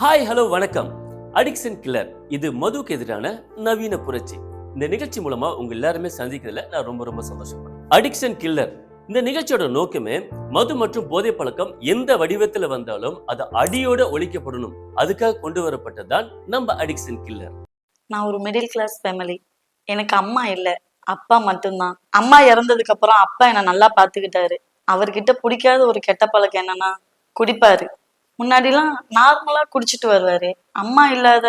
Hi hello வணக்கம். Addiction killer இது மதுக்கு எதிரான நவீன புரட்சி. இந்த நிகழ்ச்சி மூலமா உங்க எல்லாருமே சந்திக்கிறதுல நான் ரொம்ப சந்தோஷப்படுறேன். அடிக்ஷன் கில்லர் இந்த நிகழ்ச்சியோட நோக்கமே மது மற்றும் போதை பழக்கம் எந்த வடிவத்துல வந்தாலும் அது அடியோட ஒழிக்கப்படணும், அதுக்காக கொண்டு வரப்பட்டதுதான் நம்ம அடிக்ஷன் கில்லர். நான் ஒரு மிடில் கிளாஸ் ஃபேமிலி. எனக்கு அம்மா இல்லை, அப்பா மட்டும்தான். அம்மா இறந்ததுக்கு அப்புறம் அப்பா என்னை நல்லா பார்த்துக்கிட்டாரு. அவர்கிட்ட பிடிக்காத ஒரு கெட்ட பழக்கம் என்னன்னா குடிப்பாரு. முன்னாடிலாம் நார்மலா குடிச்சிட்டு வருவாரு. அம்மா இல்லாத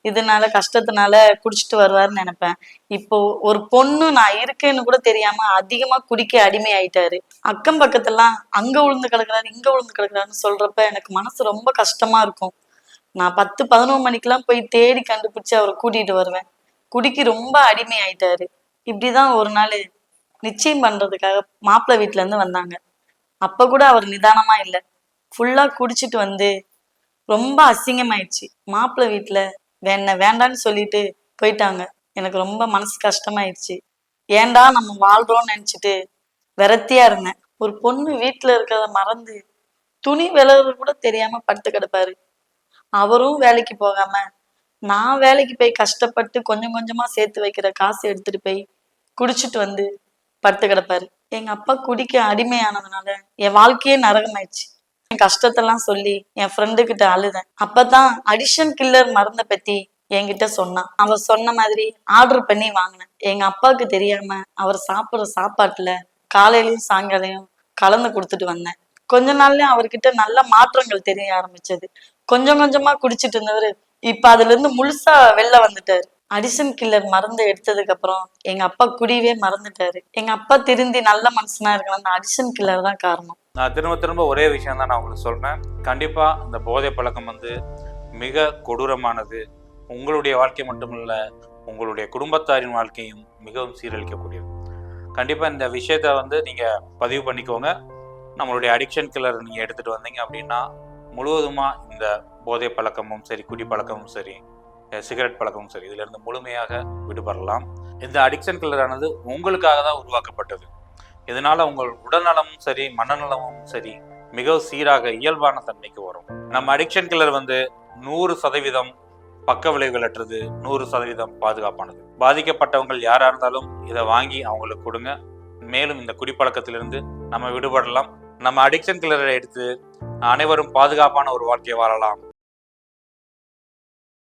இதனால கஷ்டத்தினால குடிச்சிட்டு வருவாருன்னு நினைப்பேன். இப்போ ஒரு பொண்ணு நான் இருக்கேன்னு கூட தெரியாம அதிகமா குடிக்க அடிமை ஆயிட்டாரு. அக்கம் பக்கத்தெல்லாம் அங்க உழுந்து கிடக்குறாரு, இங்க உழுந்து கிடக்குறாருன்னு சொல்றப்ப எனக்கு மனசு ரொம்ப கஷ்டமா இருக்கும். நான் 10-11 மணிக்கெல்லாம் போய் தேடி கண்டுபிடிச்சு அவரை கூட்டிட்டு வருவேன். குடிக்கு ரொம்ப அடிமை ஆயிட்டாரு. இப்படிதான் ஒரு நாள் நிச்சயம் பண்றதுக்காக மாப்பிள்ளை வீட்டுல இருந்து வந்தாங்க. அப்ப கூட அவர் நிதானமா இல்லை. ஃபுல்லா குடிச்சிட்டு வந்து ரொம்ப அசிங்கமாயிடுச்சு. மாப்பிள்ளை வீட்டுல வேண்டான்னு சொல்லிட்டு போயிட்டாங்க. எனக்கு ரொம்ப மனசு கஷ்டமாயிடுச்சு. ஏன்டா நம்ம வாழ்றோம்னு நினைச்சிட்டு விரத்தியா இருந்தேன். ஒரு பொண்ணு வீட்டுல இருக்கிறத மறந்து துணி விலகுறது கூட தெரியாம படுத்து கிடப்பாரு. அவரும் வேலைக்கு போகாம நான் வேலைக்கு போய் கஷ்டப்பட்டு கொஞ்சம் கொஞ்சமா சேர்த்து வைக்கிற காசு எடுத்துட்டு போய் குடிச்சிட்டு வந்து படுத்து கிடப்பாரு. எங்க அப்பா குடிக்க அடிமையானதுனால என் வாழ்க்கையே நரகமாயிடுச்சு. என் கஷ்டத்தெல்லாம் சொல்லி என் ஃப்ரெண்டு கிட்ட அழுதேன். அப்பதான் அடிக்ஷன் கில்லர் மருந்தை பத்தி என்கிட்ட சொன்னான். அவர் சொன்ன மாதிரி ஆர்டர் பண்ணி வாங்கினேன். எங்க அப்பாவுக்கு தெரியாம அவர் சாப்பிட்ற சாப்பாட்டுல காலையிலயும் சாயங்காலையும் கலந்து கொடுத்துட்டு வந்தேன். கொஞ்ச நாள்லயே அவர்கிட்ட நல்ல மாற்றங்கள் தெரிய ஆரம்பிச்சது. கொஞ்சம் கொஞ்சமா குடிச்சிட்டு இருந்தவர் இப்ப அதுல இருந்து முழுசா வெளில வந்துட்டாரு. அடிக்ஷன் கில்லர் மருந்து எடுத்ததுக்கு அப்புறம் எங்க அப்பா குடியவே மறந்துட்டாரு. எங்க அப்பா திருந்தி நல்ல மனுஷனா இருக்கலாம். அந்த அடிக்ஷன் கில்லர் தான் காரணம். நான் திரும்ப ஒரே விஷயம் தான் நான் உங்களுக்கு சொல்றேன். கண்டிப்பா இந்த போதை பழக்கம் மிக கொடூரமானது. உங்களுடைய வாழ்க்கை மட்டுமில்ல, உங்களுடைய குடும்பத்தாரின் வாழ்க்கையும் மிகவும் சீரழிக்கக்கூடியது. கண்டிப்பா இந்த விஷயத்த நீங்க பதிவு பண்ணிக்கோங்க. நம்மளுடைய அடிக்ஷன் கில்லர் நீங்க எடுத்துட்டு வந்தீங்க அப்படின்னா முழுவதுமா இந்த போதை பழக்கமும் சரி, குடி பழக்கமும் சரி, சிகரெட் பழக்கமும் சரி, இதுல இருந்து முழுமையாக விடுபடலாம். இந்த அடிக்ஷன் கில்லரானது உங்களுக்காக தான் உருவாக்கப்பட்டது. இதனால உங்கள் உடல்நலமும் சரி, மனநலமும் சரி மிகவும் சீராக இயல்பான தன்மைக்கு வரும். நம்ம அடிக்ஷன் கில்லர் 100% பக்க விளைவுகள் அற்றது, 100% பாதுகாப்பானது. பாதிக்கப்பட்டவங்கள் யாரா இருந்தாலும் இதை வாங்கி அவங்களுக்கு கொடுங்க. மேலும் இந்த குடிப்பழக்கத்திலிருந்து நம்ம விடுபடலாம். நம்ம அடிக்ஷன் கில்லரை எடுத்து அனைவரும் பாதுகாப்பான ஒரு வாழ்க்கையை வாழலாம்.